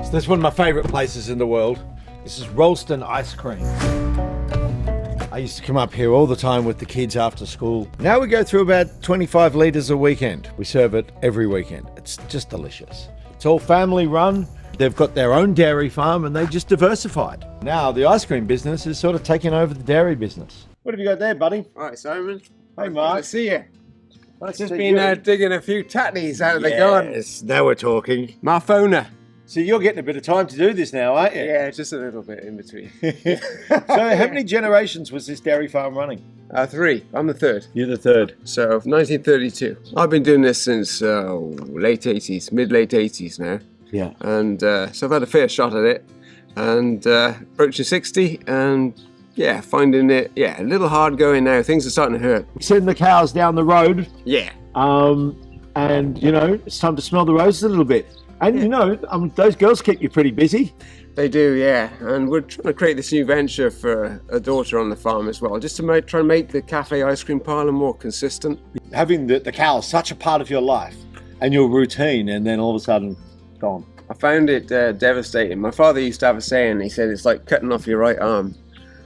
So this is one of my favourite places in the world. This is Rowlestone ice cream. I used to come up here all the time with the kids after school. Now we go through about 25 litres a weekend. We serve it every weekend. It's just delicious. It's all family run. They've got their own dairy farm and they just diversified. Now the ice cream business is sort of taking over the dairy business. What have you got there, buddy? All right, Simon. Hey, Mark. Good to see you. Nice Just to been see you. digging a few tatties out of the garden. Yes, now we're talking. Marfona. So you're getting a bit of time to do this now, aren't you? Yeah, just a little bit in between. So how many generations was this dairy farm running? 3. I'm the third. You're the third. So 1932. I've been doing this since late 80s, mid-late 80s now. Yeah. And so I've had a fair shot at it. And approaching 60 and yeah, finding it, a little hard going now. Things are starting to hurt. Send the cows down the road. Yeah. And you know, it's time to smell the roses a little bit. And you know, those girls keep you pretty busy. They do, yeah. And we're trying to create this new venture for a daughter on the farm as well, just to try and make the cafe ice cream parlour more consistent. Having the cows such a part of your life and your routine, and then all of a sudden, gone. I found it devastating. My father used to have a saying, he said it's like cutting off your right arm.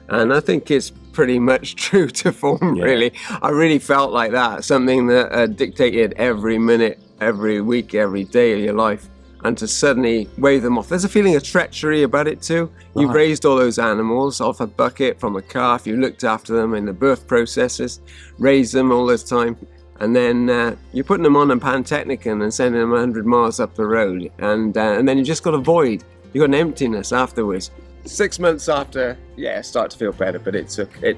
And I think it's pretty much true to form, really. I really felt like that, something that dictated every minute, every week, every day of your life. And to suddenly wave them off. There's a feeling of treachery about it too. You've raised all those animals off a bucket from a calf. You looked after them in the birth processes, raised them all this time. And then you're putting them on a Pantechnicon and sending them 100 miles up the road. And then you just got a void. You got an emptiness afterwards. 6 months after, start to feel better. But it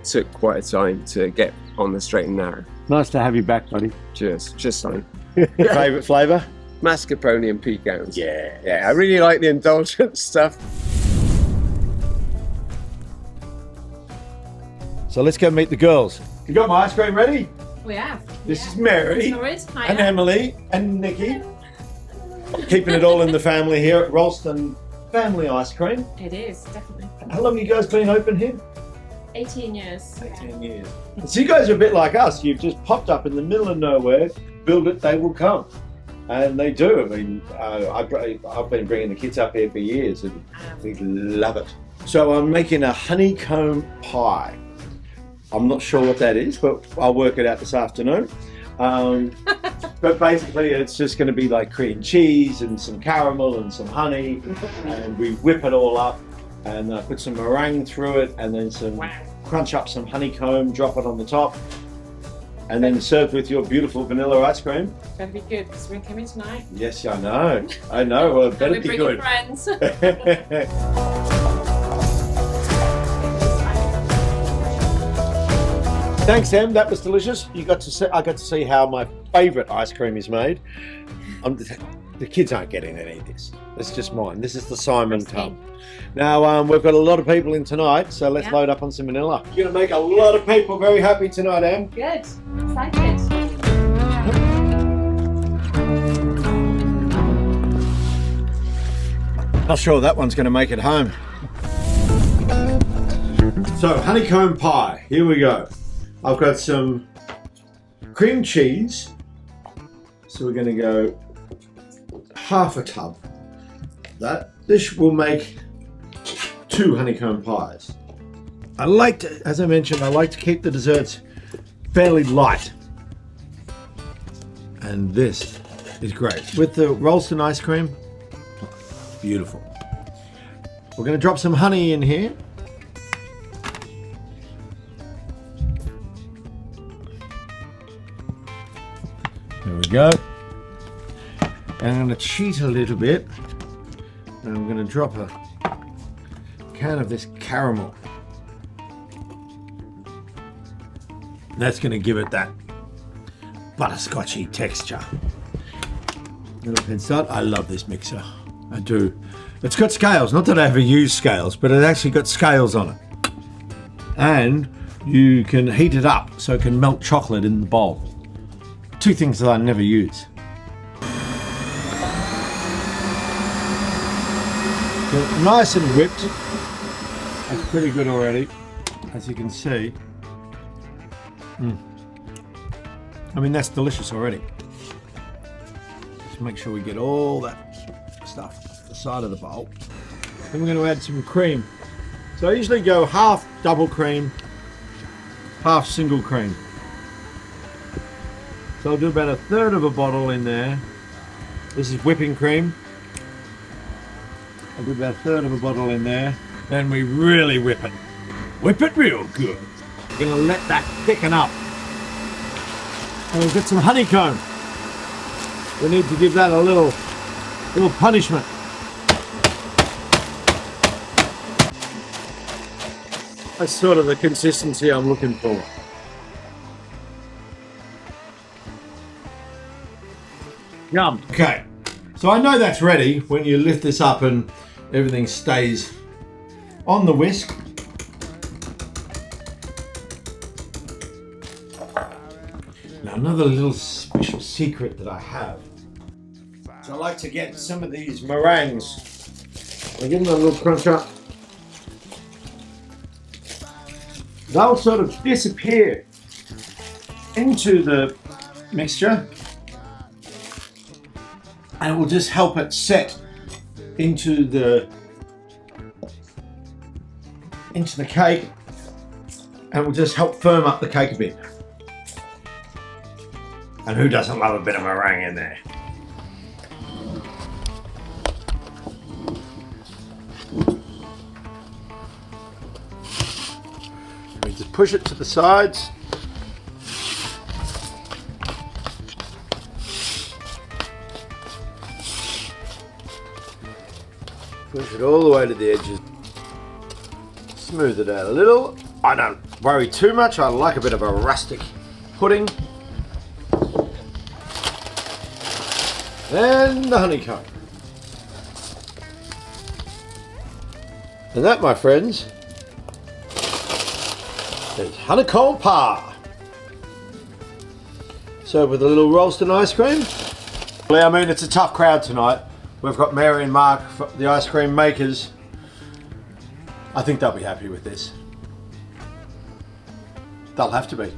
took quite a time to get on the straight and narrow. Nice to have you back, buddy. Cheers. Cheers, Simon. Favourite flavour? Mascarpone and pecans. Yeah. I really like the indulgent stuff. So let's go meet the girls. You got my ice cream ready? We have. This is Mary Hi. and Emily and Nikki. Keeping it all in the family here at Rowlestone Family Ice Cream. It is, definitely. How long have you guys been open here? 18 years. 18 years. So you guys are a bit like us. You've just popped up in the middle of nowhere. Build it, they will come. And they do. I mean, I've been bringing the kids up here for years and we love it. So I'm making a honeycomb pie. I'm not sure what that is, but I'll work it out this afternoon. But basically it's just going to be like cream cheese and some caramel and some honey, and we whip it all up and put some meringue through it, and then crunch up some honeycomb, drop it on the top, and then served with your beautiful vanilla ice cream. Better be good because we're coming tonight. Yes, I know. Well, it better be good. Friends. Thanks, Em. That was delicious. I got to see how my favourite ice cream is made. The kids aren't getting any of this. It's just mine. This is the Simon tub. Now, we've got a lot of people in tonight, so let's load up on some vanilla. You're going to make a lot of people very happy tonight, Em. Good. Excited. Not sure that one's going to make it home. So, honeycomb pie. Here we go. I've got some cream cheese. So we're going to go half a tub. This will make 2 honeycomb pies. I like to, as I mentioned, I like to keep the desserts fairly light. And this is great. With the Rowlestone ice cream, beautiful. We're going to drop some honey in here. There we go. And I'm going to cheat a little bit. And I'm going to drop a can of this caramel. That's going to give it that butterscotchy texture. Little head start. I love this mixer. I do. It's got scales. Not that I ever use scales, but it actually got scales on it. And you can heat it up so it can melt chocolate in the bowl. 2 things that I never use. So nice and whipped. That's pretty good already, as you can see. I mean, that's delicious already. Just make sure we get all that stuff off the side of the bowl. Then we're going to add some cream. So I usually go half double cream, half single cream. So I'll do about a third of a bottle in there. This is whipping cream. I'll do about a third of a bottle in there. Then we really whip it. Whip it real good. We're going to let that thicken up. And we'll get some honeycomb. We need to give that a little punishment. That's sort of the consistency I'm looking for. Yum. Okay, so I know that's ready when you lift this up and everything stays on the whisk. Now another little special secret that I have. So I like to get some of these meringues. I give them a little crunch up. They'll sort of disappear into the mixture, and it will just help it set into the cake, and it will just help firm up the cake a bit. And who doesn't love a bit of meringue in there? We just push it to the sides. Push it all the way to the edges. Smooth it out a little. I don't worry too much. I like a bit of a rustic pudding. And the honeycomb. And that, my friends, is honeycomb pie. So with a little Rowlestone ice cream. I mean, it's a tough crowd tonight. We've got Mary and Mark, the ice cream makers. I think they'll be happy with this. They'll have to be.